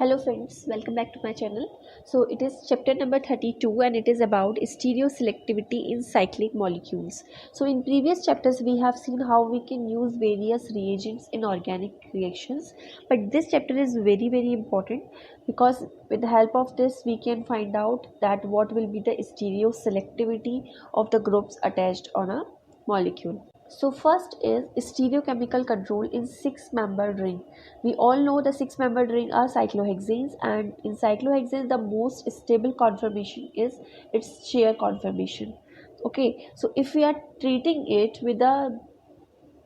Hello friends, welcome back to my channel. So it is chapter number 32 and it is about stereoselectivity in cyclic molecules. So in previous chapters we have seen how we can use various reagents in organic reactions, but this chapter is very important because with the help of this we can find out that what will be the stereoselectivity of the groups attached on a molecule. So first is stereochemical control in six-membered ring. We all know the six-membered ring are cyclohexanes, and in cyclohexanes the most stable conformation is its chair conformation. Okay, so if we are treating it with a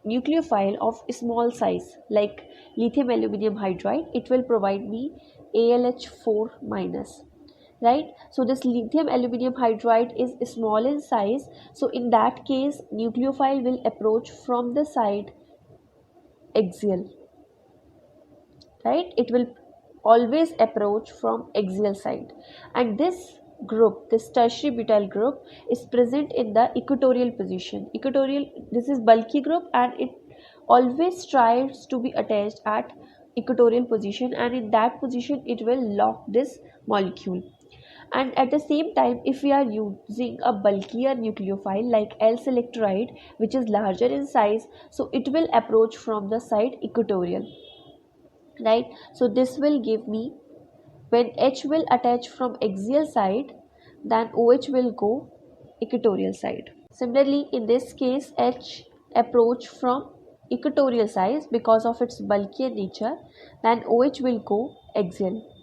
nucleophile of small size like lithium aluminum hydride, it will provide me ALH4 minus, right? So this lithium aluminum hydride is small in size, so in that case nucleophile will approach from the side axial, right? It will always approach from axial side, and this tertiary butyl group is present in the equatorial position. This is bulky group and it always tries to be attached at equatorial position, and in that position it will lock this molecule. And at the same time, if we are using a bulkier nucleophile like L-selectride, which is larger in size, so it will approach from the side equatorial, right? So this will give me, when H will attach from axial side, then OH will go equatorial side. Similarly, in this case, H approach from equatorial side because of its bulkier nature, then OH will go axial.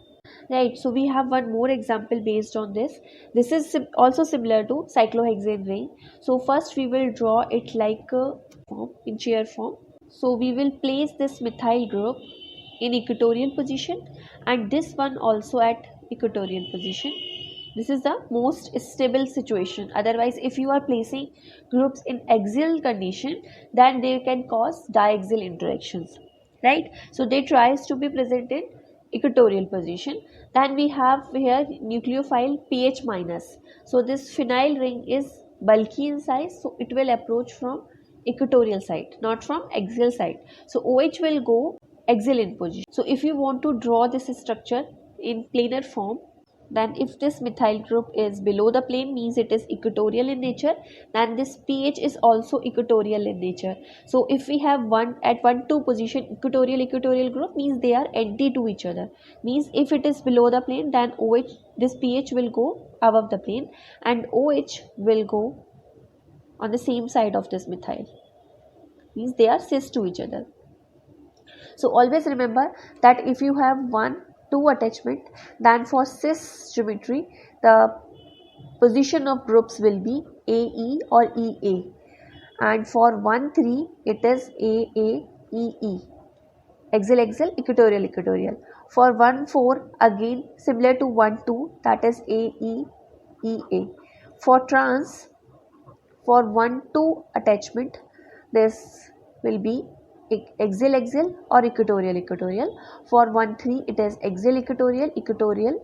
Right, so we have one more example based on this. This is also similar to cyclohexane ring. So first we will draw it like a form, in chair form. So we will place this methyl group in equatorial position and this one also at equatorial position. This is the most stable situation. Otherwise, if you are placing groups in axial condition, then they can cause diaxial interactions, right? So they tries to be present in equatorial position. Then we have here nucleophile pH minus. So this phenyl ring is bulky in size, so it will approach from equatorial side, not from axial side. So OH will go axial in position. So if you want to draw this structure in planar form, then if this methyl group is below the plane, means it is equatorial in nature, then this pH is also equatorial in nature. So if we have one at 1 2 position equatorial group, means they are anti to each other, means if it is below the plane, then OH, this pH will go above the plane and OH will go on the same side of this methyl, means they are cis to each other. So always remember that if you have 1 2 attachment, then for cis geometry the position of groups will be AE or EA, and for 1 3 it is AA EE, axial equatorial. For 1 4 again similar to 1 2, that is AE EA. For trans, for 1 2 attachment this will be axial or equatorial. For 1 3 it is axial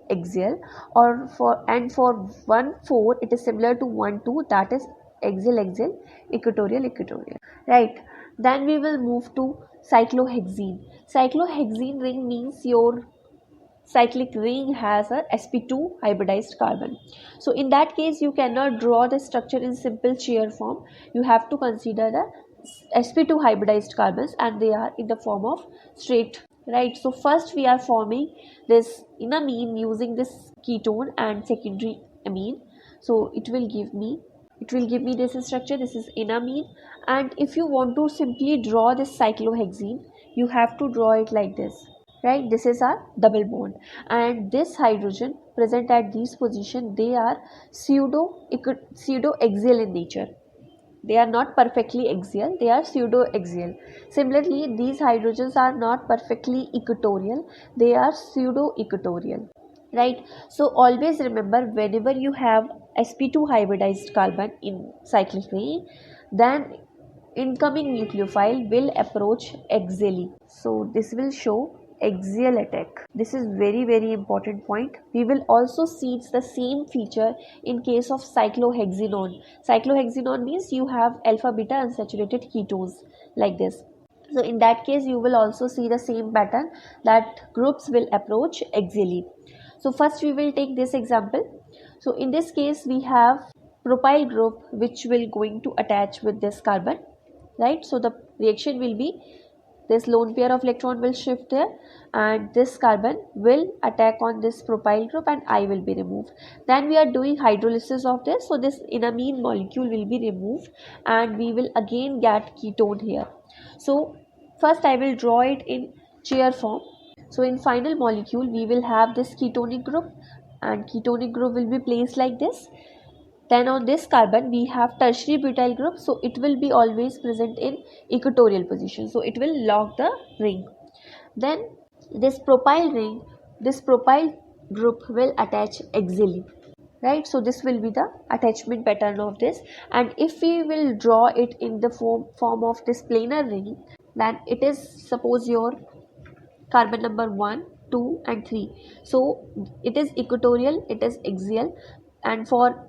axial, or for 1 4 it is similar to 1 2, that is axial equatorial, right? Then we will move to cyclohexene ring, means your cyclic ring has a sp2 hybridized carbon. So in that case you cannot draw the structure in simple chair form, you have to consider the sp2 hybridized carbons and they are in the form of straight, right? So first we are forming this enamine using this ketone and secondary amine. So it will give me this structure. This is enamine, and if you want to simply draw this cyclohexene, you have to draw it like this, right? This is our double bond, and this hydrogen present at these position, they are pseudo axial in nature. They are not perfectly axial, they are pseudo axial. Similarly, these hydrogens are not perfectly equatorial, they are pseudo equatorial, right? So always remember, whenever you have sp2 hybridized carbon in cyclic ring, then incoming nucleophile will approach axially. So this will show axial attack. This is very important point. We will also see the same feature in case of cyclohexanone. Cyclohexanone means you have alpha beta unsaturated ketones like this. So in that case you will also see the same pattern, that groups will approach axially. So first we will take this example. So in this case we have propyl group which will going to attach with this carbon, right? So the reaction will be this lone pair of electron will shift there and this carbon will attack on this propyl group and I will be removed. Then we are doing hydrolysis of this, so this enamine molecule will be removed and we will again get ketone here. So first I will draw it in chair form. So in final molecule we will have this ketonic group and ketonic group will be placed like this. Then on this carbon we have tertiary butyl group, so it will be always present in equatorial position, so it will lock the ring. Then this propyl ring, this propyl group will attach axially, right? So this will be the attachment pattern of this, and if we will draw it in the form of this planar ring, then it is, suppose your carbon number 1, 2 and 3, so it is equatorial, it is axial, and for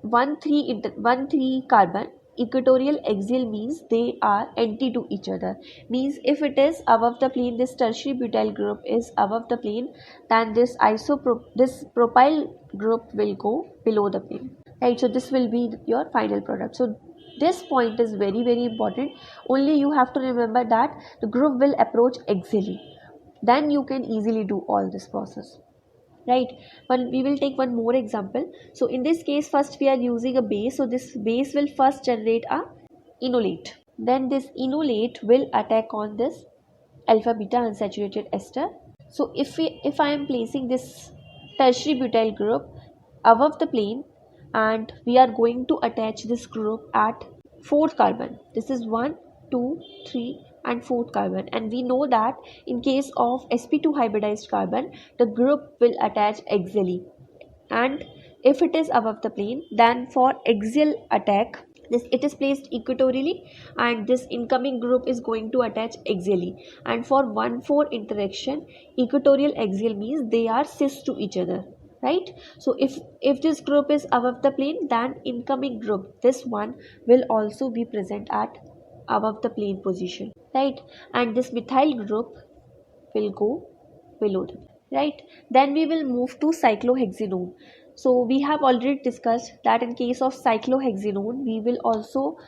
1 3 carbon equatorial axial means they are anti to each other, means if it is above the plane, this tertiary butyl group is above the plane, then this propyl group will go below the plane, right? So this will be your final product. So this point is very very important. Only you have to remember that the group will approach axially, then you can easily do all this process, right? But we will take one more example. So in this case first we are using a base, so this base will first generate a enolate, then this enolate will attack on this alpha beta unsaturated ester. So if I am placing this tertiary butyl group above the plane and we are going to attach this group at fourth carbon, this is 1 2 3 and fourth carbon, and we know that in case of sp2 hybridized carbon the group will attach axially, and if it is above the plane, then for axial attack this it is placed equatorially and this incoming group is going to attach axially, and for 1,4 interaction equatorial axial means they are cis to each other, right? So if this group is above the plane, then incoming group, this one, will also be present at above the plane position, right? And this methyl group will go below them, right? Then we will move to cyclohexanone. So we have already discussed that in case of cyclohexanone we will also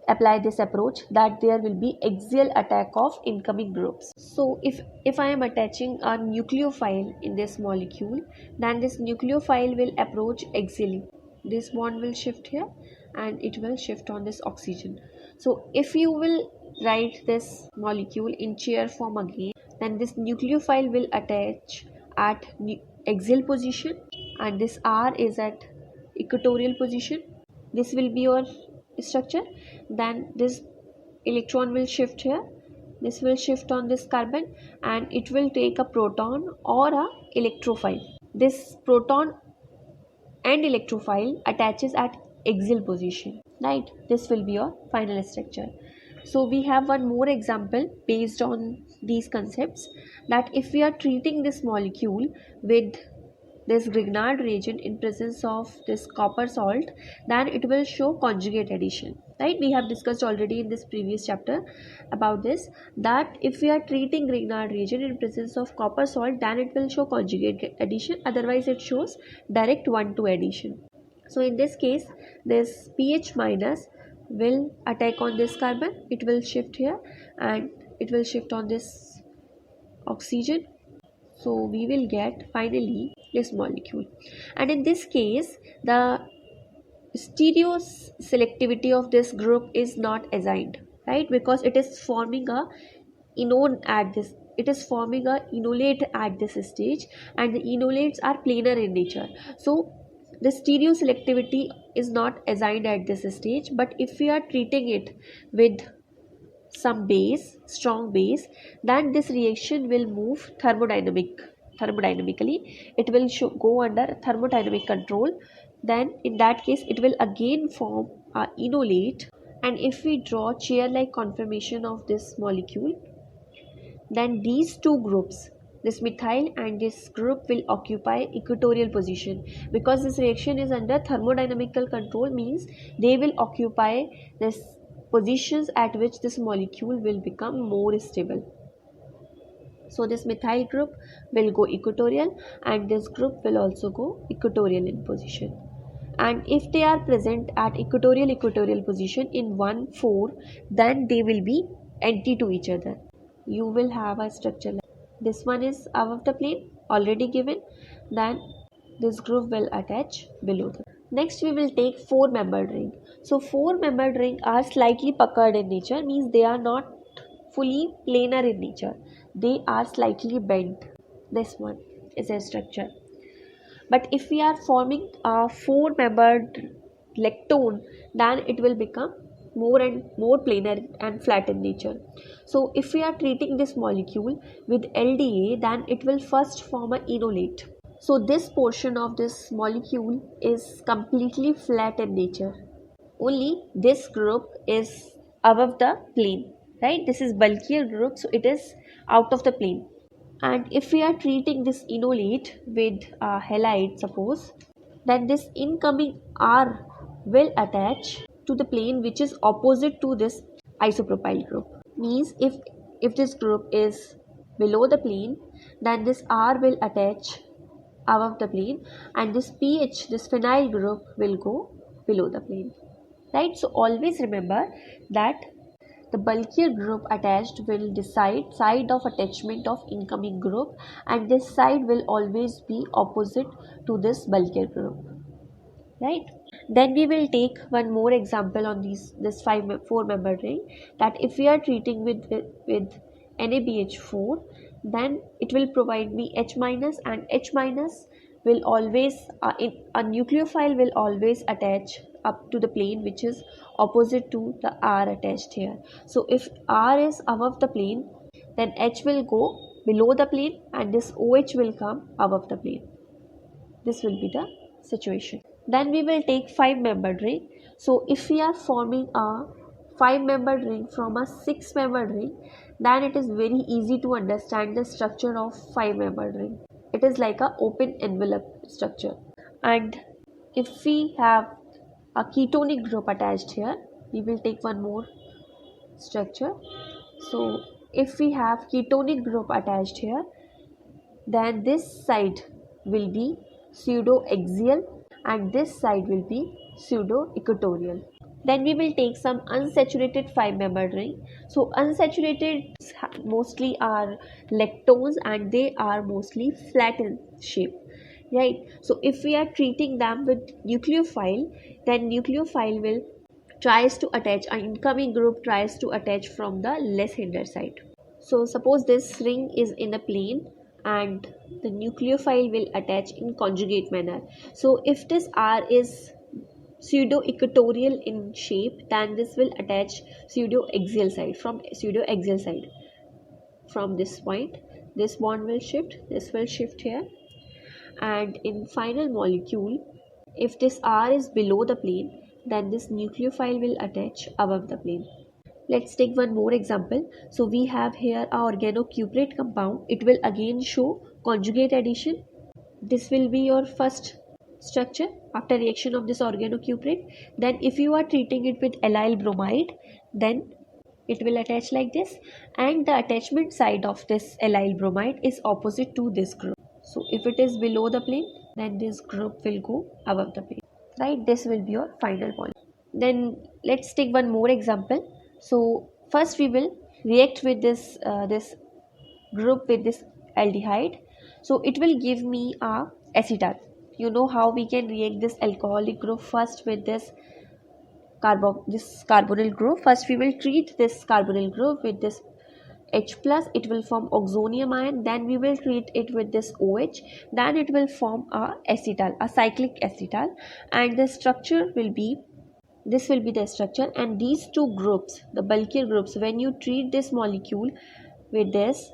apply this approach, that there will be axial attack of incoming groups. So if I am attaching a nucleophile in this molecule, then this nucleophile will approach axially, this bond will shift here and it will shift on this oxygen. So if you will write this molecule in chair form again, then this nucleophile will attach at axial position and this R is at equatorial position. This will be your structure. Then this electron will shift here, this will shift on this carbon and it will take a proton or a electrophile. This proton and electrophile attaches at axial position, right? This will be your final structure. So we have one more example based on these concepts, that if we are treating this molecule with this Grignard reagent in presence of this copper salt, then it will show conjugate addition, right? We have discussed already in this previous chapter about this, that if we are treating Grignard reagent in presence of copper salt, then it will show conjugate addition, otherwise it shows direct 1,2 addition. So in this case this pH minus will attack on this carbon, it will shift here and it will shift on this oxygen. So we will get finally this molecule, and in this case the stereo selectivity of this group is not assigned, right? Because it is forming a enone at this, it is forming a enolate at this stage, and the enolates are planar in nature. So the stereo selectivity is not assigned at this stage, but if we are treating it with some base, strong base, then this reaction will move thermodynamically, it will go under thermodynamic control. Then in that case it will again form a enolate, and if we draw chair like conformation of this molecule, then these two groups, this methyl and this group, will occupy equatorial position, because this reaction is under thermodynamical control, means they will occupy this positions at which this molecule will become more stable. So this methyl group will go equatorial and this group will also go equatorial in position. And if they are present at equatorial position in 1,4, then they will be anti to each other. You will have a structure like this one is above the plane already given, then this group will attach below them. Next we will take 4-membered ring. So 4-membered ring are slightly puckered in nature, means they are not fully planar in nature, they are slightly bent. This one is a structure. But if we are forming a 4-membered lectone, then it will become more and more planar and flat in nature. So if we are treating this molecule with LDA, then it will first form an enolate. So this portion of this molecule is completely flat in nature. Only this group is above the plane, right? This is bulkier group, so it is out of the plane. And if we are treating this enolate with a halide, suppose, then this incoming R will attach to the plane which is opposite to this isopropyl group. Means if this group is below the plane, then this R will attach above the plane and this pH, this phenyl group will go below the plane, right? So always remember that the bulkier group attached will decide side of attachment of incoming group, and this side will always be opposite to this bulkier group, right? Then we will take one more example on this 4-membered ring, that if we are treating with NaBH4, then it will provide me H minus, and H minus will always a nucleophile will always attach up to the plane which is opposite to the R attached here. So if R is above the plane, then H will go below the plane and this OH will come above the plane. This will be the situation. Then we will take 5-membered ring. So if we are forming a 5-membered ring from a 6-membered ring, then it is very easy to understand the structure of 5-membered ring. It is like a open envelope structure. And if we have a ketonic group attached here, we will take one more structure. So if we have ketonic group attached here, then this side will be pseudo-axial and this side will be pseudo-equatorial. Then we will take some unsaturated 5-membered ring. So unsaturated mostly are lectones and they are mostly flat in shape, right? So if we are treating them with nucleophile, then nucleophile will tries to attach, an incoming group tries to attach from the less hindered side. So suppose this ring is in a plane and the nucleophile will attach in conjugate manner. So if this R is pseudo-equatorial in shape, then this will attach pseudo-axial side, from this point. This bond will shift, this will shift here, and in final molecule, if this R is below the plane, then this nucleophile will attach above the plane. Let's take one more example. So we have here a organocuprate compound. It will again show conjugate addition. This will be your first structure after reaction of this organocuprate. Then if you are treating it with allyl bromide, then it will attach like this, and the attachment side of this allyl bromide is opposite to this group. So if it is below the plane, then this group will go above the plane, right? This will be your final point. Then let's take one more example. So first we will react with this group with this aldehyde. So it will give me a acetal. You know how we can react this alcoholic group first with this carbonyl group. First we will treat this carbonyl group with this H plus, it will form oxonium ion. Then we will treat it with this OH, then it will form a acetal, a cyclic acetal, and the structure will be, this will be the structure. And these two groups, the bulkier groups, when you treat this molecule with this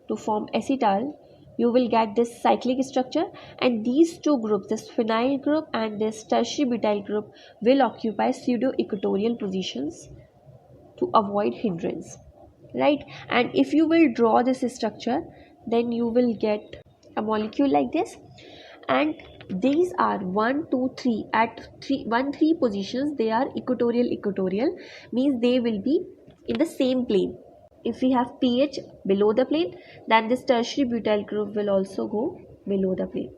to form acetal, you will get this cyclic structure, and these two groups, this phenyl group and this tertiary butyl group, will occupy pseudo-equatorial positions to avoid hindrance, right? And if you will draw this structure, then you will get a molecule like this, and These are 1, 2, 3. At 3 positions, they are equatorial, means they will be in the same plane. If we have pH below the plane, then this tertiary butyl group will also go below the plane.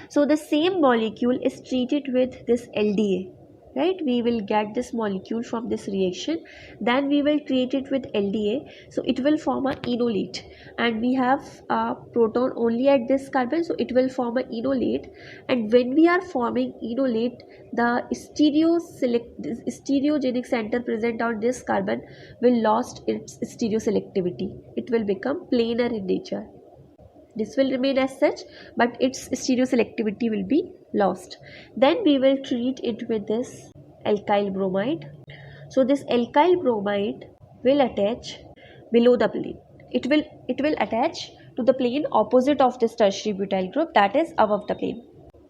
So the same molecule is treated with this LDA, right? We will get this molecule from this reaction, then we will treat it with LDA, so it will form a enolate, and we have a proton only at this carbon, so it will form a enolate. And when we are forming enolate, the stereogenic center present on this carbon will lost its stereoselectivity. It will become planar in nature. This will remain as such, but its stereoselectivity will be lost. Then we will treat it with this alkyl bromide. So this alkyl bromide will attach below the plane. It will attach to the plane opposite of this tertiary butyl group, that is above the plane.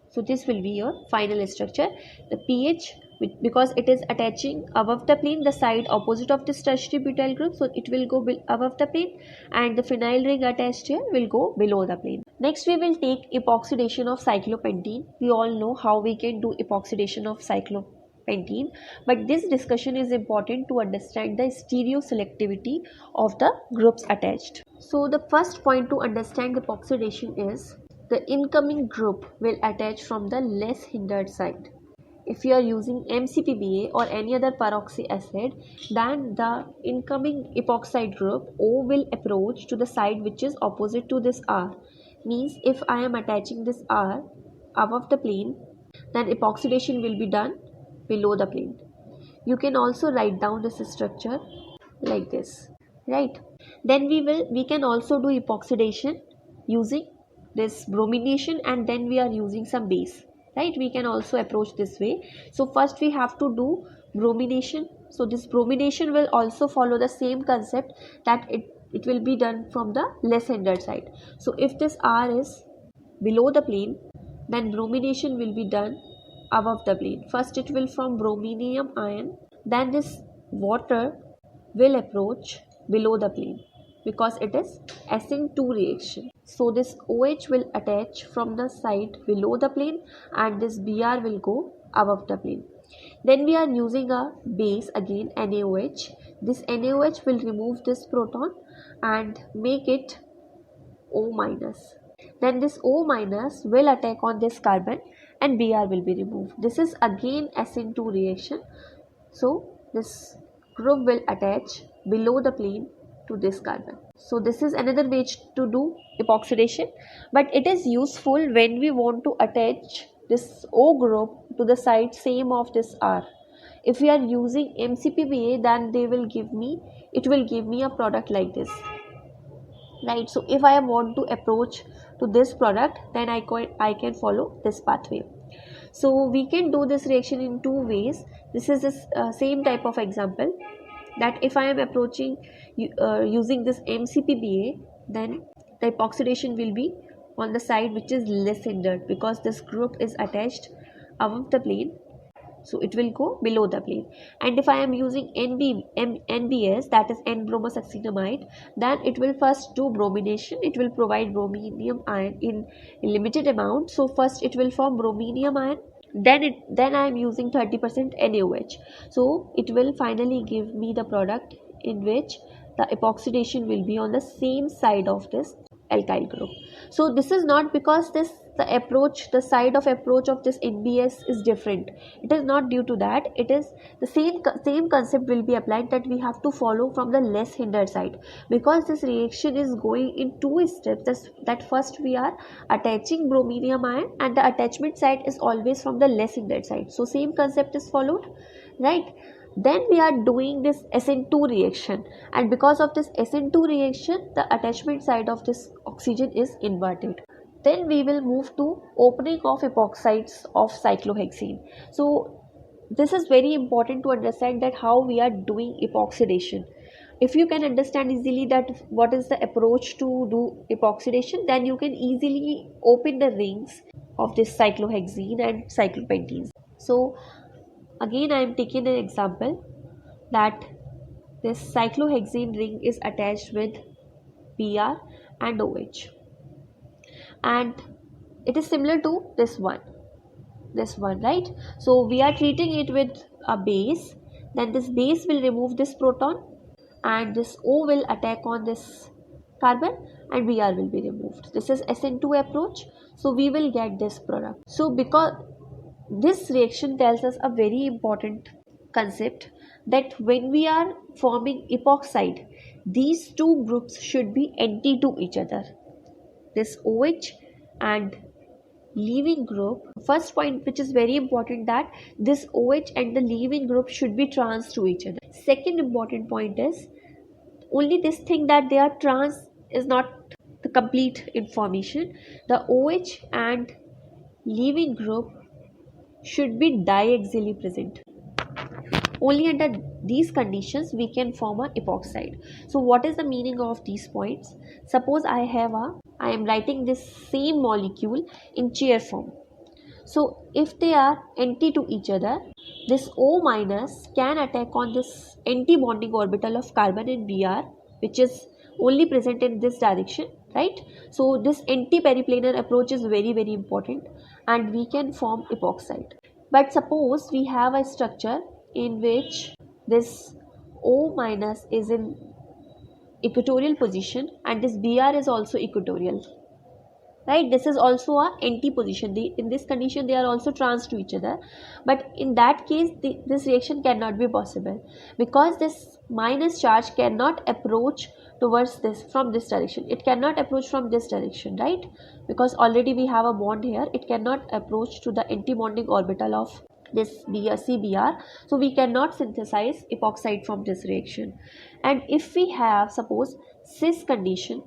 So this will be your final structure. The pH, because it is attaching above the plane, the side opposite of this tertiary butyl group, so it will go above the plane, and the phenyl ring attached here will go below the plane. Next we will take epoxidation of cyclopentene. We all know how we can do epoxidation of cyclopentene, but this discussion is important to understand the stereoselectivity of the groups attached. So the first point to understand epoxidation is the incoming group will attach from the less hindered side. If you are using MCPBA or any other peroxy acid, then the incoming epoxide group O will approach to the side which is opposite to this R. Means if I am attaching this R above the plane, then epoxidation will be done below the plane. You can also write down this structure like this, right? Then we can also do epoxidation using this bromination, and then we are using some base, right? We can also approach this way. So first we have to do bromination. So this bromination will also follow the same concept, that it will be done from the less hindered side. So if this R is below the plane, then bromination will be done above the plane. First it will form brominium ion, then this water will approach below the plane because it is SN2 reaction. So this OH will attach from the side below the plane, and this Br will go above the plane. Then we are using a base again, NaOH. This NaOH will remove this proton and make it O minus. Then this O minus will attack on this carbon and Br will be removed. This is again SN2 reaction. So this group will attach below the plane to this carbon. So this is another way to do epoxidation, but it is useful when we want to attach this O group to the side same of this R. If we are using MCPBA, then it will give me a product like this, right? So if I want to approach to this product, then I can follow this pathway. So we can do this reaction in two ways. This is the same type of example, that if I am approaching using this MCPBA, then the epoxidation will be on the side which is less hindered, because this group is attached above the plane, so it will go below the plane. And if I am using NBS, that is N-bromosuccinamide, then it will first do bromination. It will provide brominium ion in limited amount. So first it will form brominium ion, then I am using 30% NaOH. So it will finally give me the product in which the epoxidation will be on the same side of this alkyl group. So this is not because the side of approach of this NBS is different. It is not due to that. It is the same concept will be applied, that we have to follow from the less hindered side, because this reaction is going in two steps. That first we are attaching brominium ion, and the attachment side is always from the less hindered side. So same concept is followed, right? Then we are doing this SN2 reaction, and because of this SN2 reaction, the attachment side of this oxygen is inverted. Then we will move to opening of epoxides of cyclohexene. So this is very important to understand that how we are doing epoxidation. If you can understand easily that what is the approach to do epoxidation, then you can easily open the rings of this cyclohexene and cyclopentenes. So again I am taking an example that this cyclohexene ring is attached with Br and OH, and it is similar to this one. this one, right? So we are treating it with a base, then this base will remove this proton and this O will attack on this carbon and Br will be removed. This is SN2 approach, so we will get this product. So because this reaction tells us a very important concept, that when we are forming epoxide, these two groups should be anti to each other. This OH and leaving group, first point which is very important, that this OH and the leaving group should be trans to each other. Second important point is only this thing that they are trans is not the complete information. The OH and leaving group should be diaxially present. Only under these conditions we can form an epoxide. So what is the meaning of these points? Suppose I am writing this same molecule in chair form. So if they are anti to each other, this O minus can attack on this anti-bonding orbital of carbon and Br, which is only present in this direction, right? So this anti-periplanar approach is very important, and we can form epoxide. But suppose we have a structure in which this O minus is in equatorial position and this Br is also equatorial, right? This is also a anti position. In this condition they are also trans to each other, but in that case this reaction cannot be possible, because this minus charge cannot approach towards this from this direction. It cannot approach from this direction, right? Because already we have a bond here. It cannot approach to the anti-bonding orbital of this CBr, so we cannot synthesize epoxide from this reaction. And if we have, suppose, cis condition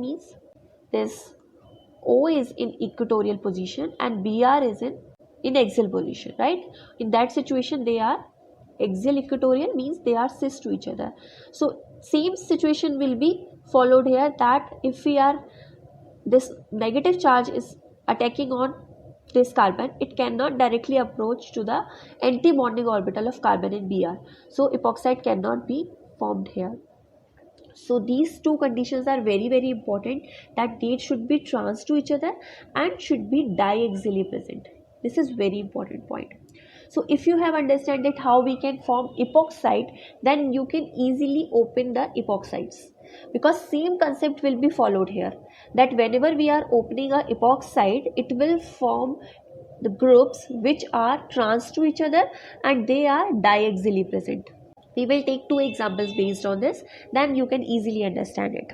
means this O is in equatorial position and Br is in axial position, right? In that situation they are axial equatorial, means they are cis to each other. So same situation will be followed here, that if we are, this negative charge is attacking on this carbon, it cannot directly approach to the anti-bonding orbital of carbon and Br, so epoxide cannot be formed here. So these two conditions are very important, that they should be trans to each other and should be diaxially present. This is very important point. So if you have understood that how we can form epoxide, then you can easily open the epoxides, because same concept will be followed here, that whenever we are opening a epoxide, it will form the groups which are trans to each other and they are diaxially present. We will take two examples based on this, then you can easily understand it.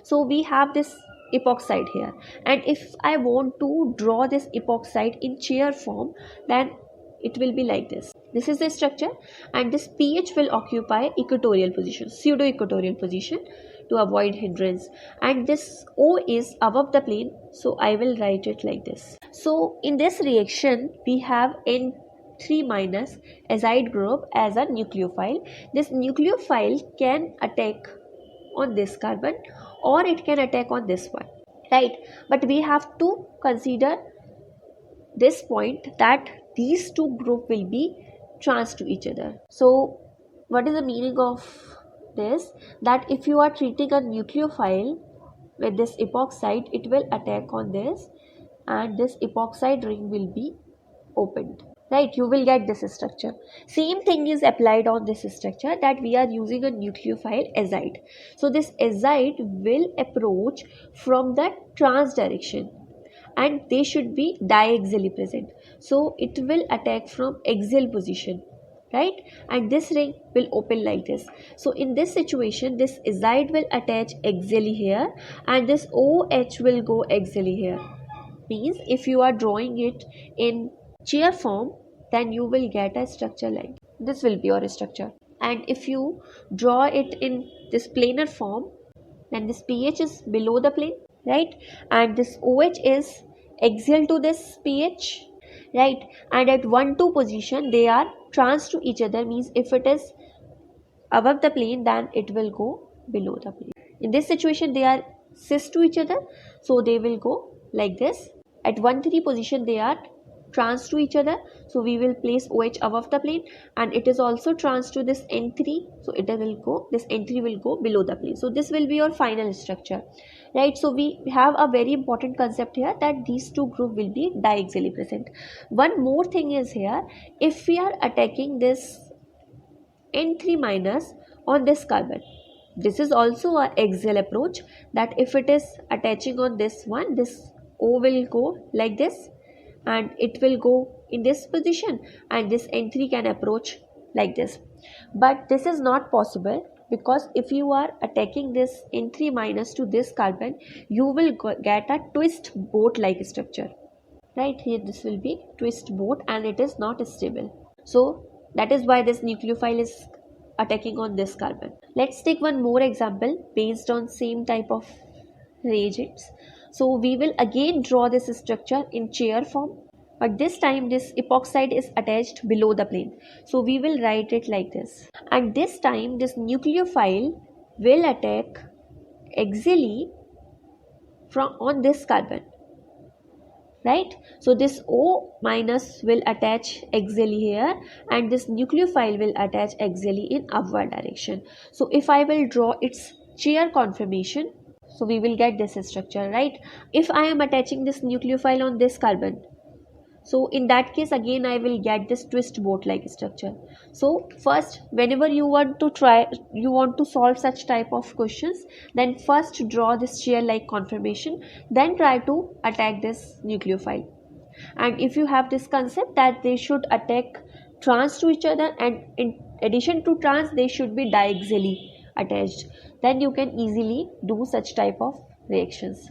So we have this epoxide here, and if I want to draw this epoxide in chair form, then it will be like this. This is the structure, and this pH will occupy equatorial position, pseudo equatorial position, to avoid hindrance, and this O is above the plane, so I will write it like this. So in this reaction we have N3 minus azide group as a nucleophile. This nucleophile can attack on this carbon or it can attack on this one, right? But we have to consider this point, that these two group will be trans to each other. So what is the meaning of this? That if you are treating a nucleophile with this epoxide, it will attack on this and this epoxide ring will be opened, right? You will get this structure. Same thing is applied on this structure, that we are using a nucleophile azide. So this azide will approach from the trans direction and they should be diaxially present, so it will attack from axial position, right? And this ring will open like this. So in this situation this azide will attach axially here and this OH will go axially here. Means if you are drawing it in chair form, then you will get a structure like this will be your structure. And if you draw it in this planar form, then this pH is below the plane, right? And this OH is axial to this pH, right? And at 1-2 position they are trans to each other, means if it is above the plane then it will go below the plane. In this situation they are cis to each other, so they will go like this. At 1-3 position they are trans to each other, so we will place OH above the plane, and it is also trans to this N3, so this N3 will go below the plane. So this will be your final structure, right? So we have a very important concept here, that these two group will be diaxially present. One more thing is here, if we are attacking this N3 minus on this carbon, this is also a axial approach, that if it is attaching on this one, this O will go like this and it will go in this position, and this N3 can approach like this. But this is not possible, because if you are attacking this N3 minus to this carbon, you will get a twist boat like structure. Right here this will be twist boat and it is not stable. So that is why this nucleophile is attacking on this carbon. Let's take one more example based on same type of reagents. So we will again draw this structure in chair form, but this time this epoxide is attached below the plane. So we will write it like this, and this time this nucleophile will attack axially from on this carbon, right? So this O minus will attach axially here, and this nucleophile will attach axially in upward direction. So if I will draw its chair conformation, so we will get this structure, right? If I am attaching this nucleophile on this carbon, so in that case again I will get this twist boat like structure. So first, whenever you want to solve such type of questions, then first draw this chair like conformation, then try to attack this nucleophile. And if you have this concept that they should attack trans to each other, and in addition to trans they should be diaxially attached, then you can easily do such type of reactions,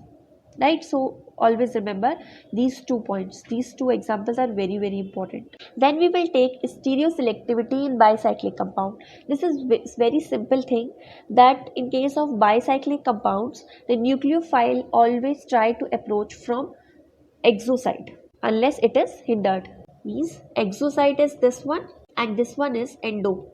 right? So always remember these 2 points, these 2 examples are very very important. Then we will take stereoselectivity in bicyclic compound. This is very simple thing, that in case of bicyclic compounds, the nucleophile always try to approach from exoside unless it is hindered. Means exoside is this one and this one is endo.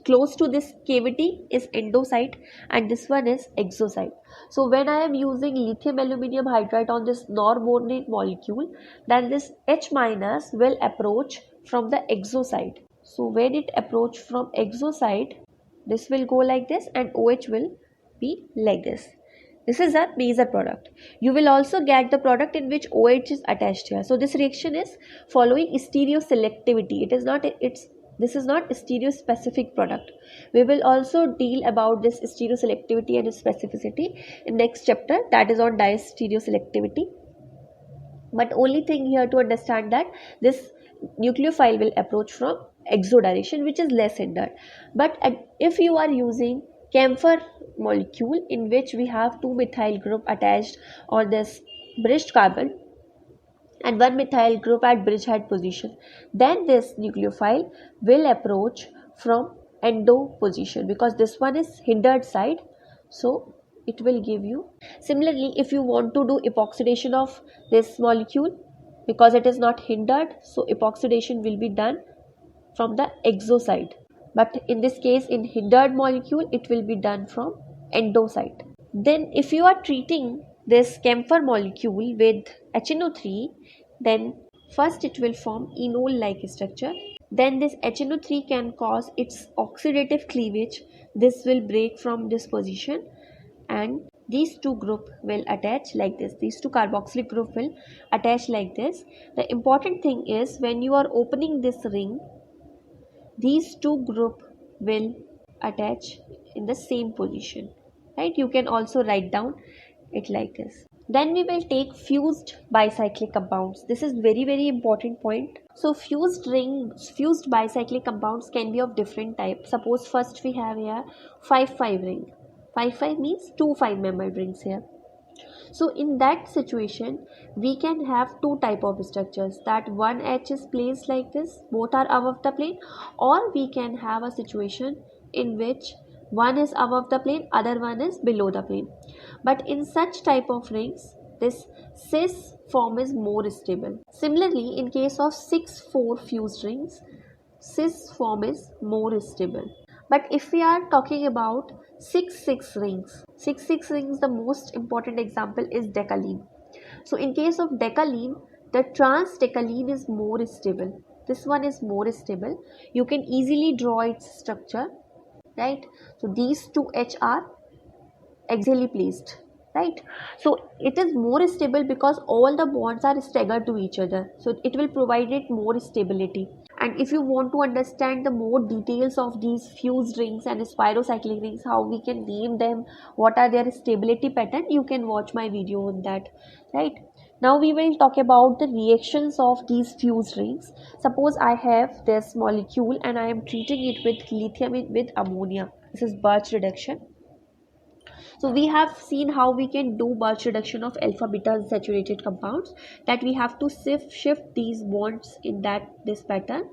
Close to this cavity is endoside and this one is exoside. So when I am using lithium aluminium hydride on this norbornate molecule, then this H minus will approach from the exoside. So when it approach from exoside, this will go like this and OH will be like this. This is a major product. You will also get the product in which OH is attached here. So this reaction is following stereoselectivity. This is not a stereo-specific product. We will also deal about this stereoselectivity and specificity in next chapter, that is on diastereoselectivity. But only thing here to understand that this nucleophile will approach from exo direction, which is less hindered. But if you are using camphor molecule in which we have 2 methyl group attached on this bridged carbon and 1 methyl group at bridge head position, then this nucleophile will approach from endo position, because this one is hindered side, so it will give you. Similarly, if you want to do epoxidation of this molecule, because it is not hindered, so epoxidation will be done from the exo side, but in this case in hindered molecule it will be done from endo side. Then if you are treating this camphor molecule with HNO3, then first it will form enol like structure. Then this HNO3 can cause its oxidative cleavage. This will break from this position and these 2 group will attach like this. These 2 carboxylic group will attach like this. The important thing is when you are opening this ring, these 2 group will attach in the same position, right? You can also write down it like this. Then we will take fused bicyclic compounds. This is very very important point. So fused bicyclic compounds can be of different types. Suppose first we have here 5-5 ring. 5-5 means 2 5-membered rings here. So in that situation we can have 2 type of structures, that one H is placed like this, both are above the plane, or we can have a situation in which one is above the plane, other one is below the plane. But in such type of rings, this cis form is more stable. Similarly, in case of 6-4 fused rings, cis form is more stable. But if we are talking about 6-6 rings, the most important example is decalene. So in case of decalene, the trans-decalene is more stable. This one is more stable. You can easily draw its structure, right? So these two H are axially placed, right? So it is more stable because all the bonds are staggered to each other, so it will provide it more stability. And if you want to understand the more details of these fused rings and spirocyclic rings, how we can name them, what are their stability pattern, you can watch my video on that, right? Now we will talk about the reactions of these fused rings. Suppose I have this molecule and I am treating it with lithium with ammonia. This is Birch reduction. So we have seen how we can do Birch reduction of alpha beta unsaturated compounds, that we have to shift these bonds in this pattern.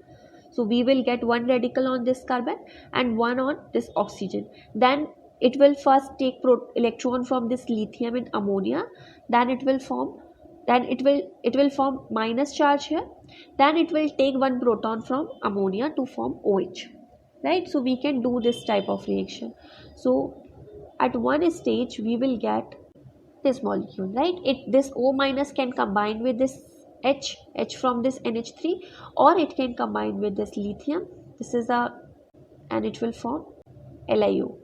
So we will get one radical on this carbon and one on this oxygen. Then it will first take electron from this lithium and ammonia. Then it will form minus charge here. Then it will take one proton from ammonia to form OH. Right? So we can do this type of reaction. So at one stage we will get this molecule, right? This O minus can combine with this H from this NH3, or it can combine with this lithium. This is and it will form LiO.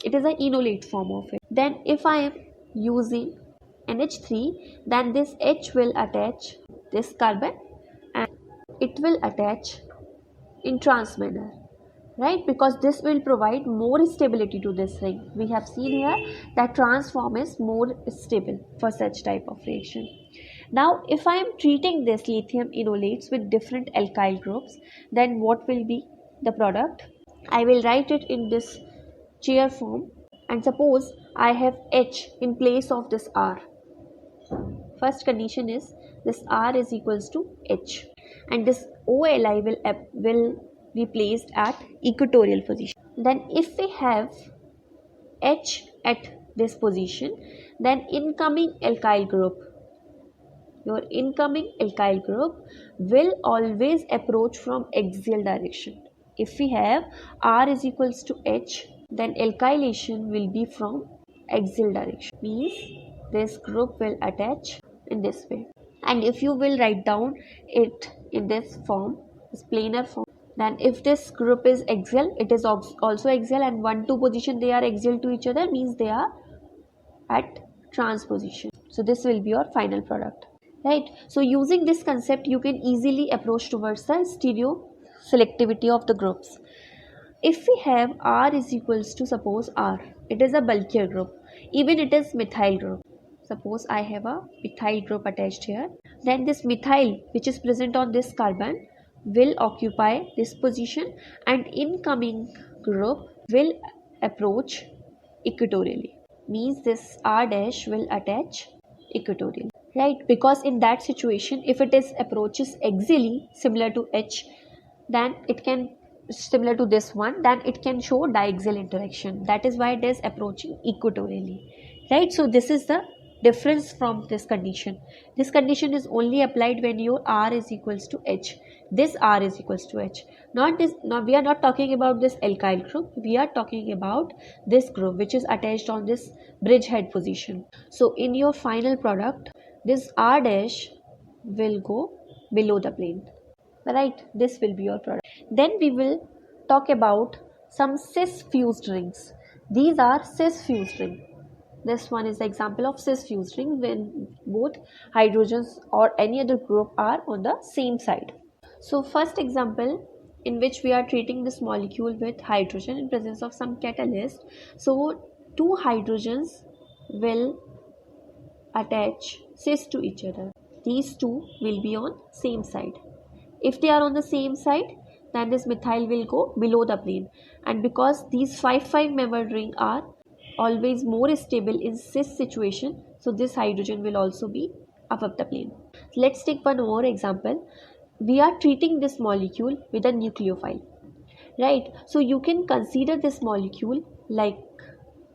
It is an enolate form of it. Then if I am using NH3, then this H will attach this carbon and it will attach in trans manner, right? Because this will provide more stability to this ring. We have seen here that trans form is more stable for such type of reaction. Now if I am treating this lithium enolates with different alkyl groups, then what will be the product? I will write it in this chair form, and suppose I have H in place of this R. First condition is this R is equals to H, and this OLi will be placed at equatorial position. Then if we have H at this position, then your incoming alkyl group will always approach from axial direction. If we have R is equals to H, then alkylation will be from axial direction, means this group will attach in this way. And if you will write down it in this form, this planar form, then if this group is axial, it is also axial, and 1-2 position they are axial to each other, means they are at trans position. So this will be your final product, right? So using this concept, you can easily approach towards the stereo selectivity of the groups. If we have R is equals to, suppose R, it is a bulkier group, even it is methyl group. Suppose I have a methyl group attached here, then this methyl which is present on this carbon will occupy this position, and incoming group will approach equatorially, means this R dash will attach equatorially, right? Because in that situation, if it is approaches axially similar to H, then it can similar to this one, then it can show diaxial interaction. That is why it is approaching equatorially, right? So this is the difference from this condition. This condition is only applied when your R is equals to H. This R is equals to H. Not this. Now we are not talking about this alkyl group. We are talking about this group which is attached on this bridgehead position. So in your final product, this R dash will go below the plane, right? This will be your product. Then we will talk about some cis fused rings. These are cis fused rings. This one is the example of cis fused ring, when both hydrogens or any other group are on the same side. So first example, in which we are treating this molecule with hydrogen in presence of some catalyst. So two hydrogens will attach cis to each other. These two will be on same side. If they are on the same side, then this methyl will go below the plane, and because these 5-5 membered ring are always more stable in cis situation, so this hydrogen will also be above the plane. Let's take one more example. We are treating this molecule with a nucleophile, right? So you can consider this molecule like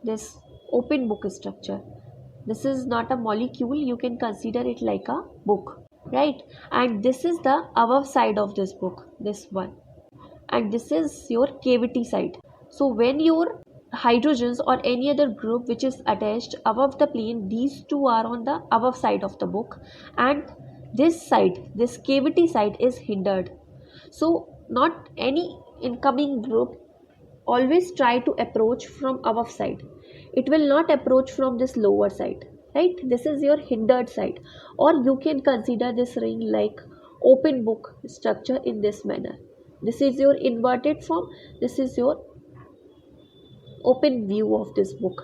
this open book structure. This is not a molecule, you can consider it like a book, right? And this is the above side of this book, this one, and this is your cavity side. So when your hydrogens or any other group which is attached above the plane, these two are on the above side of the book, and this side, this cavity side is hindered. So not any incoming group always try to approach from above side. It will not approach from this lower side, right? This is your hindered side. Or you can consider this ring like open book structure in this manner. This is your inverted form, this is your open view of this book,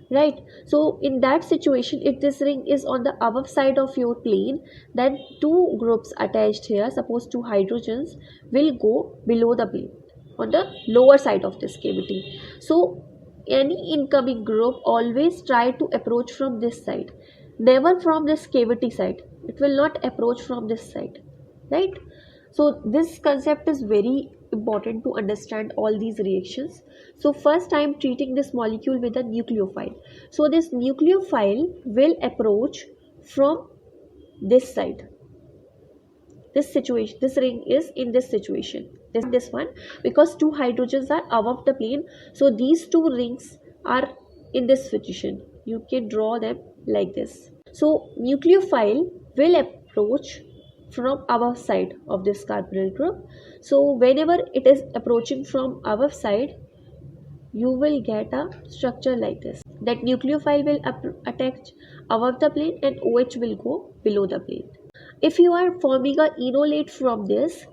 right? So in that situation, if this ring is on the above side of your plane, then two groups attached here, suppose two hydrogens, will go below the plane on the lower side of this cavity. So any incoming group always try to approach from this side, never from this cavity side. It will not approach from this side, right? So this concept is very important to understand all these reactions. So first I am treating this molecule with a nucleophile. So this nucleophile will approach from this side. This situation, this ring is in this situation, this one, because two hydrogens are above the plane. So these two rings are in this position. You can draw them like this. So nucleophile will approach from above side of this carbonyl group. So whenever it is approaching from above side, you will get a structure like this. That nucleophile will attach above the plane and OH will go below the plane. If you are forming a enolate from this,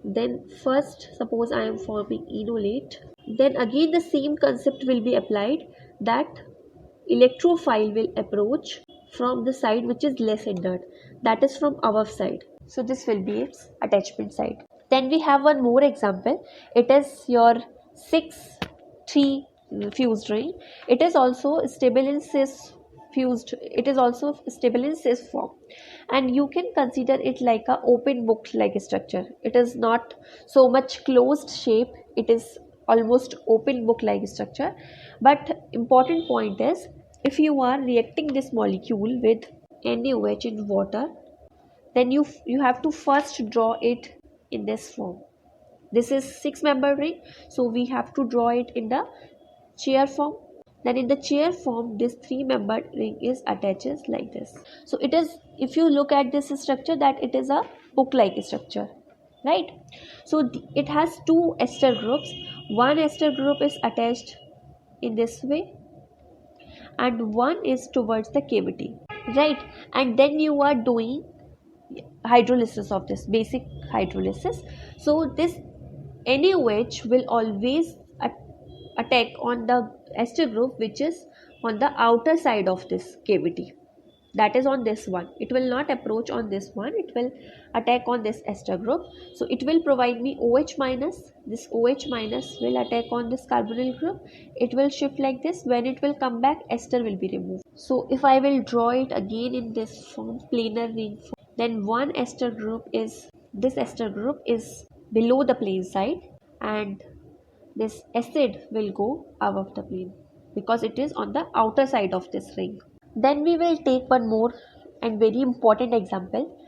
then first suppose I am forming enolate, then again the same concept will be applied, that electrophile will approach from the side which is less hindered, that is from above side. So this will be its attachment side. Then we have one more example. It is your 6-3 fused ring. It is also stable in cis fused. It is also stable in cis form, and you can consider it like a open book like structure. It is not so much closed shape. It is almost open book like structure. But important point is, if you are reacting this molecule with NaOH in water, then you have to first draw it in this form. This is 6-member ring, so we have to draw it in the chair form. Then in the chair form, this 3-membered ring is attaches like this. So it is, if you look at this structure, that it is a book like structure, right? So it has two ester groups. One ester group is attached in this way and one is towards the cavity, right? And then you are doing hydrolysis of this, basic hydrolysis. So this NaOH will always attack on the ester group which is on the outer side of this cavity, that is on this one. It will not approach on this one, it will attack on this ester group. So it will provide me OH minus. This OH minus will attack on this carbonyl group. It will shift like this. When it will come back, ester will be removed. So if I will draw it again in this form, planar ring form, then one ester group is, this ester group is below the plane side and this acid will go above the plane because it is on the outer side of this ring. Then we will take one more and very important example.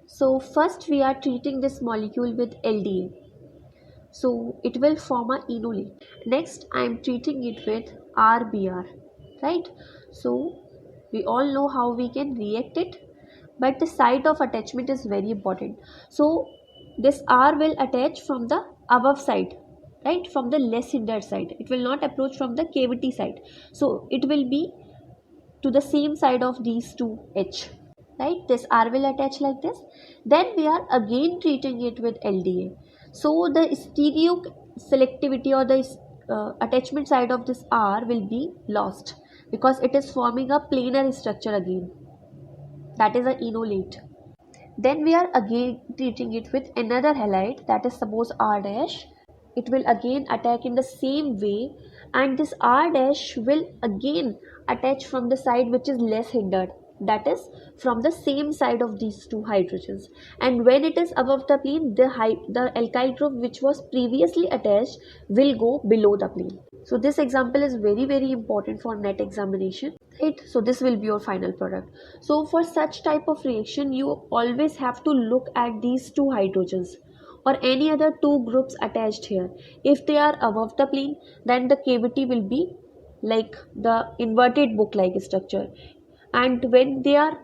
So first we are treating this molecule with LDA. So it will form a enolate. Next I am treating it with RBr, right? So we all know how we can react it, but the site of attachment is very important. So this R will attach from the above side, right, from the less hindered side. It will not approach from the cavity side. So it will be to the same side of these two H, right? This R will attach like this. Then we are again treating it with LDA. So the stereo selectivity or the attachment side of this R will be lost because it is forming a planar structure again, that is an enolate. Then we are again treating it with another halide, that is suppose R dash. It will again attack in the same way, and this R dash will again attach from the side which is less hindered, that is from the same side of these two hydrogens. And when it is above the plane, the alkyl group which was previously attached will go below the plane. So this example is very important for NET examination, right? So this will be your final product. So for such type of reaction, you always have to look at these two hydrogens or any other two groups attached here. If they are above the plane, then the cavity will be like the inverted book like structure, and when they are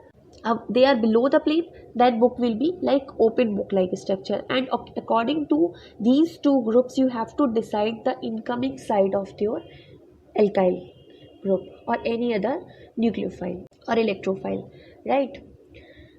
they are below the plane, that book will be like open book like structure. And according to these two groups, you have to decide the incoming side of your alkyl group or any other nucleophile or electrophile, right?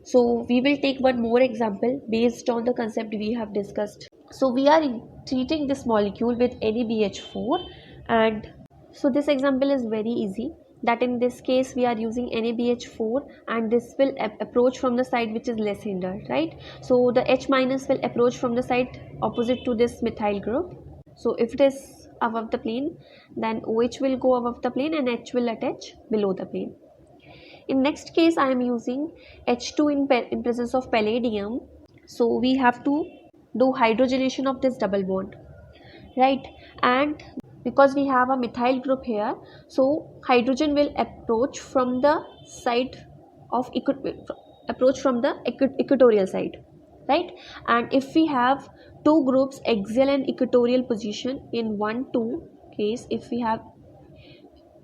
So we will take one more example based on the concept we have discussed. So we are treating this molecule with NaBH4, and so this example is very easy, that in this case we are using NaBH4 and this will approach from the side which is less hindered, right? So the H minus will approach from the side opposite to this methyl group. So if it is above the plane, then OH will go above the plane and H will attach below the plane. In next case, I am using H2 in presence of palladium. So we have to do hydrogenation of this double bond, right? And because we have a methyl group here, so hydrogen will approach from the side of equatorial side, right? And if we have two groups, axial and equatorial position in 1,2 case, if we have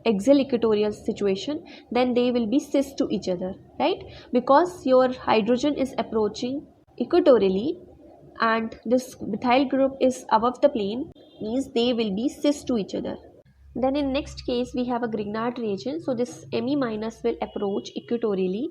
axial equatorial situation, then they will be cis to each other, right? Because your hydrogen is approaching equatorially and this methyl group is above the plane, means they will be cis to each other. Then in next case we have a Grignard reagent. So this Me minus will approach equatorially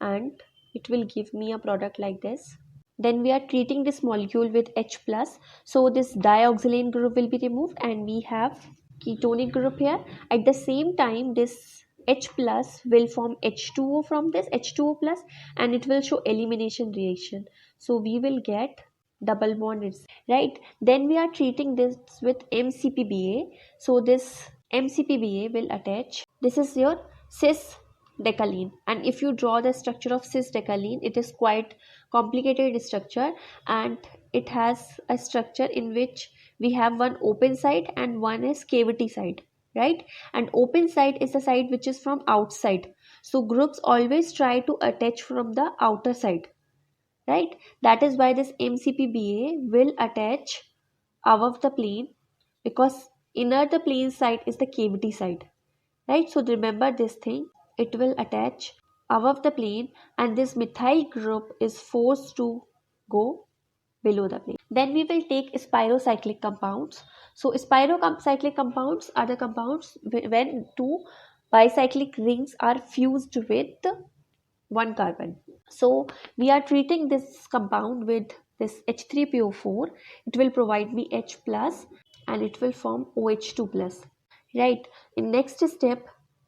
and it will give me a product like this. Then we are treating this molecule with H plus. So this dioxylane group will be removed and we have ketonic group here. At the same time, this H plus will form H2O from this H2O plus and it will show elimination reaction. So we will get double bond, right? Then we are treating this with MCPBA. So this MCPBA will attach. This is your cis decalene, and if you draw the structure of cis decalene, it is quite complicated structure and it has a structure in which we have one open side and one is cavity side, right? And open side is the side which is from outside, so groups always try to attach from the outer side, right? That is why this MCPBA will attach above the plane, because inner the plane side is the cavity side, right? So remember this thing, it will attach above the plane and this methyl group is forced to go below the plane. Then we will take spirocyclic compounds. So spirocyclic compounds are the compounds when two bicyclic rings are fused with one carbon. So we are treating this compound with this H3PO4. It will provide me H plus and it will form OH2 plus, right? In next step,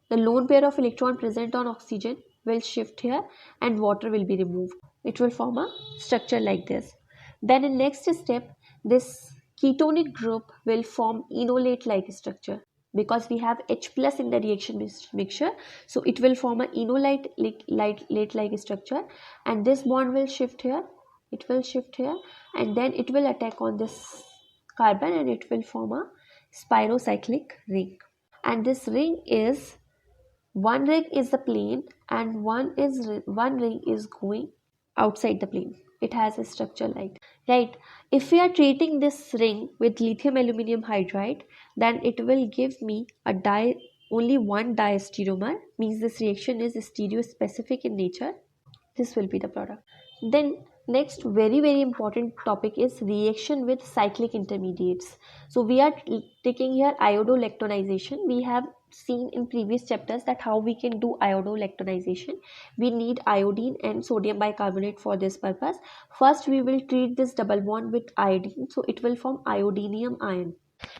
the lone pair of electron present on oxygen will shift here and water will be removed. It will form a structure like this. Then in next step, this ketonic group will form enolate like structure, because we have H plus in the reaction mixture, so it will form an enolate like structure, and this bond will shift here, it will shift here, and then it will attack on this carbon and it will form a spirocyclic ring. And this ring is, one ring is the plane and one ring is going outside the plane. It has a structure like, right? If we are treating this ring with lithium aluminum hydride, then it will give me a only one diastereomer, means this reaction is stereospecific in nature. This will be the product. Then next very important topic is reaction with cyclic intermediates. So we are taking here iodolectonization. We have seen in previous chapters that how we can do iodolectonization. We need iodine and sodium bicarbonate for this purpose. First we will treat this double bond with iodine, so it will form iodinium ion.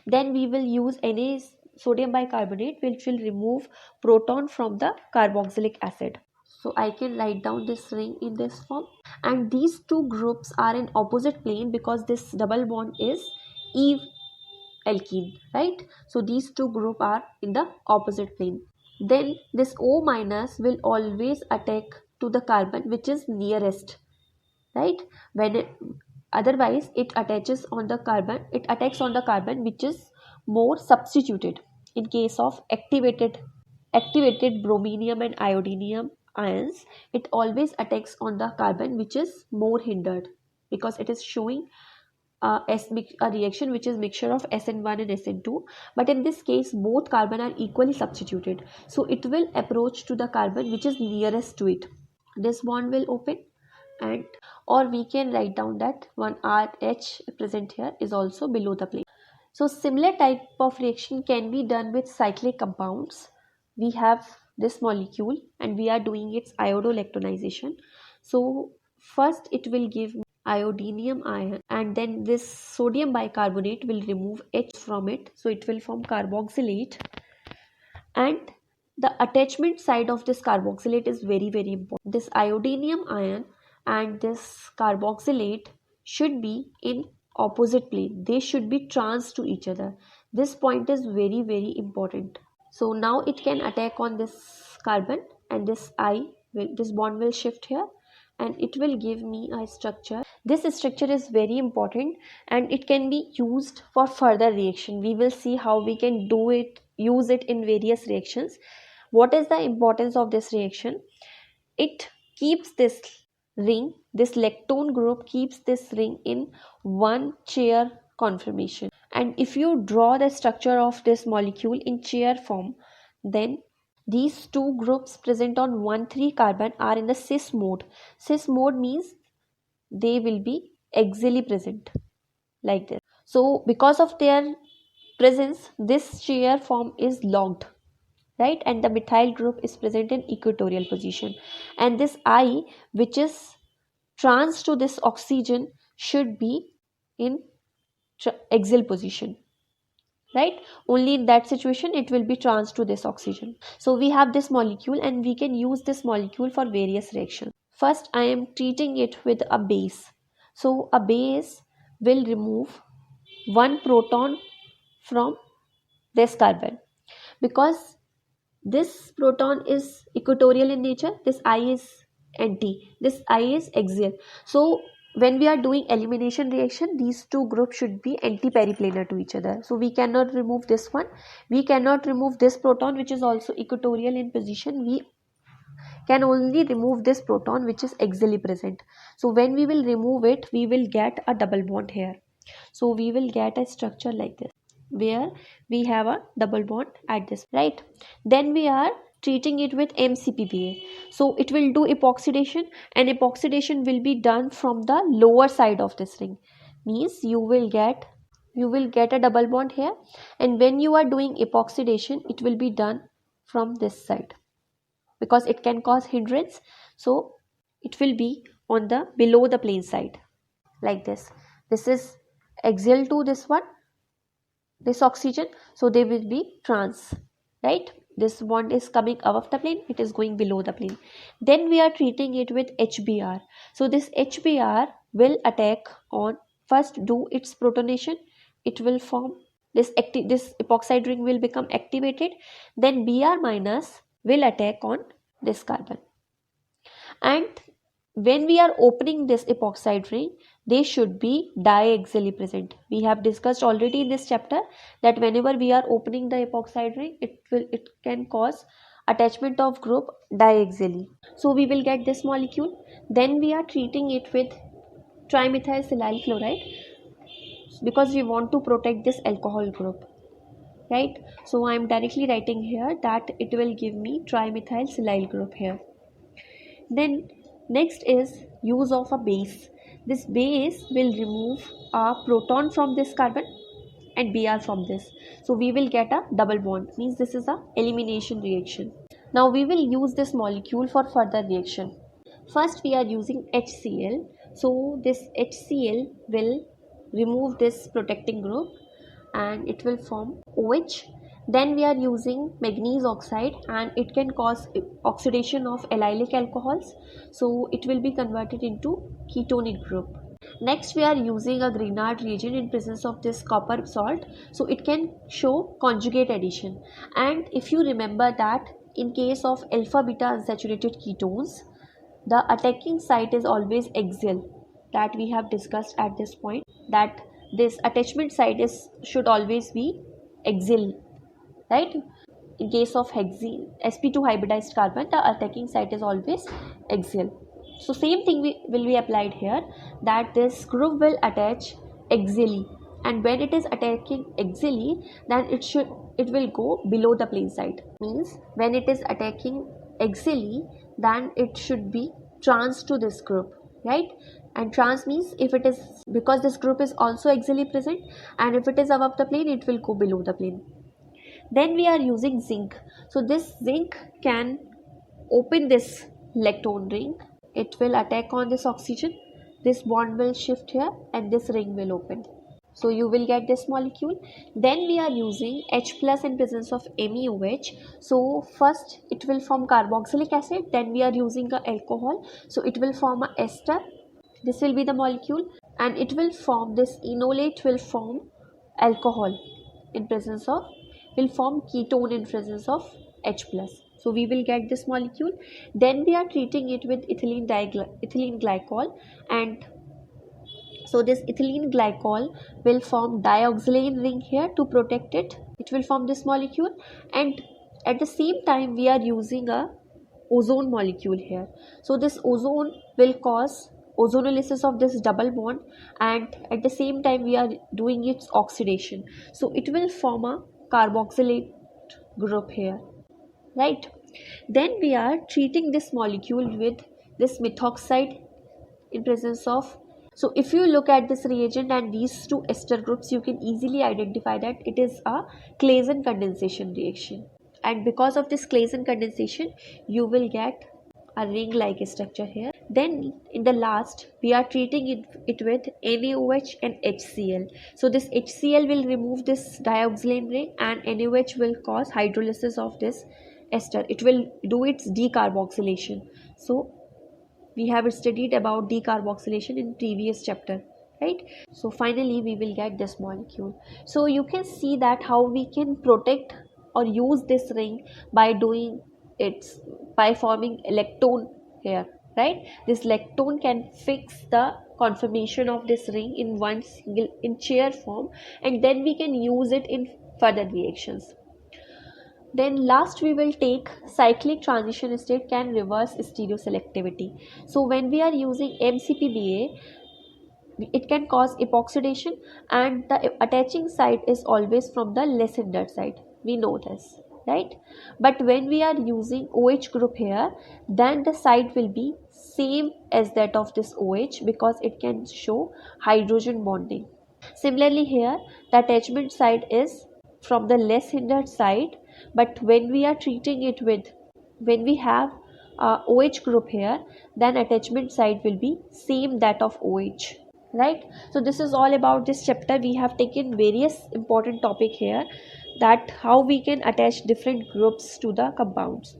Then we will use any sodium bicarbonate which will remove proton from the carboxylic acid. So I can write down this ring in this form, and these two groups are in opposite plane because this double bond is eve alkene, right? So these two group are in the opposite plane. Then this O minus will always attack to the carbon which is nearest, right? Otherwise it attaches on the carbon, it attacks on the carbon which is more substituted. In case of activated brominium and iodinium ions, it always attacks on the carbon which is more hindered, because it is showing a reaction which is mixture of SN1 and SN2, but in this case both carbon are equally substituted, so it will approach to the carbon which is nearest to it. this bond will open, and or we can write down that one RH present here is also below the plane. So similar type of reaction can be done with cyclic compounds. We have this molecule and we are doing its iodoelectronization. So first it will give iodinium ion, and then this sodium bicarbonate will remove H from it, so it will form carboxylate. And the attachment side of this carboxylate is very important. This iodinium ion and this carboxylate should be in opposite plane. They should be trans to each other. This point is very important. So now it can attack on this carbon, and this this bond will shift here, and it will give me a structure. This structure is very important and it can be used for further reaction. We will see how we can use it in various reactions. What is the importance of this reaction? It keeps this ring, this lactone group keeps this ring in one chair conformation. And if you draw the structure of this molecule in chair form, then these two groups present on 1,3 carbon are in the cis mode. Cis mode means they will be axially present like this. So because of their presence, this chair form is locked, right? And the methyl group is present in equatorial position, and this I, which is trans to this oxygen, should be in axial position, right? Only in that situation it will be trans to this oxygen. So we have this molecule and we can use this molecule for various reactions. First I am treating it with a base. So a base will remove one proton from this carbon. Because this proton is equatorial in nature, this I is anti, this I is axial. So when we are doing elimination reaction, these two groups should be anti-periplanar to each other. So we cannot remove this one. We cannot remove this proton which is also equatorial in position. We can only remove this proton which is axially present. So when we will remove it, we will get a double bond here. So we will get a structure like this, where we have a double bond at this, right? Then we are treating it with MCPPA. So it will do epoxidation, and epoxidation will be done from the lower side of this ring. Means you will get a double bond here, and when you are doing epoxidation, it will be done from this side because it can cause hindrance. So it will be on the below the plane side like this. This is axial to this one, this oxygen, so they will be trans, right? This bond is coming above the plane, it is going below the plane. Then we are treating it with HBr. So this HBr will attack on, first do its protonation, it will form this epoxide ring will become activated, then Br minus will attack on this carbon. And when we are opening this epoxide ring, they should be diaxially present. We have discussed already in this chapter that whenever we are opening the epoxide ring, it can cause attachment of group diaxially. So we will get this molecule. Then we are treating it with trimethylsilyl chloride because we want to protect this alcohol group, right? So I am directly writing here that it will give me trimethylsilyl group here. Then next is use of a base. This base will remove a proton from this carbon and Br from this. So we will get a double bond, means this is a elimination reaction. Now we will use this molecule for further reaction. First we are using HCl. So this HCl will remove this protecting group and it will form OH. Then we are using manganese oxide and it can cause oxidation of allylic alcohols. So it will be converted into ketonic group. Next we are using a Grignard reagent in presence of this copper salt. So it can show conjugate addition. And if you remember that in case of alpha beta unsaturated ketones, the attacking site is always axial, that we have discussed at this point, that this attachment site should always be axial, right? In case of sp2 hybridized carbon, the attacking site is always axial. So same thing will be applied here, that this group will attach axially, and when it is attacking axially, then it will go below the plane side. Means when it is attacking axially, then it should be trans to this group, right? And trans means if it is, because this group is also axially present, and if it is above the plane it will go below the plane. Then we are using zinc. So this zinc can open this lactone ring, it will attack on this oxygen, this bond will shift here and this ring will open. So you will get this molecule. Then we are using H plus in presence of MeOH. So first it will form carboxylic acid, then we are using a alcohol, so it will form a ester. This will be the molecule, and it will form this enolate, will form alcohol in presence of, will form ketone in presence of H plus. So we will get this molecule. Then we are treating it with ethylene glycol, and so this ethylene glycol will form dioxylane ring here to protect it. It will form this molecule, and at the same time we are using a ozone molecule here. So this ozone will cause ozonolysis of this double bond, and at the same time we are doing its oxidation. So it will form a carboxylate group here, right? Then we are treating this molecule with this methoxide in presence of, so if you look at this reagent and these two ester groups, you can easily identify that it is a Claisen condensation reaction, and because of this Claisen condensation you will get a ring like structure here. Then in the last we are treating it with NaOH and HCl. So this HCl will remove this dioxylane ring, and NaOH will cause hydrolysis of this ester, it will do its decarboxylation. So we have studied about decarboxylation in previous chapter, right? So finally we will get this molecule. So you can see that how we can protect or use this ring by doing it, by forming lactone here, right? This lactone can fix the conformation of this ring in one single, in chair form, and then we can use it in further reactions. Then last we will take cyclic transition state can reverse stereoselectivity. So when we are using MCPBA, it can cause epoxidation, and the attaching site is always from the less hindered side. We know this, right? But when we are using OH group here, then the site will be same as that of this OH, because it can show hydrogen bonding. Similarly here, the attachment site is from the less hindered side, but when we are treating it with, when we have OH group here, then attachment site will be same that of OH, right? So this is all about this chapter. We have taken various important topic here, that how we can attach different groups to the compounds.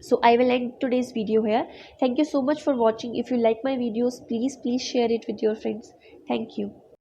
So I will end today's video here. Thank you so much for watching. If you like my videos, please share it with your friends. Thank you.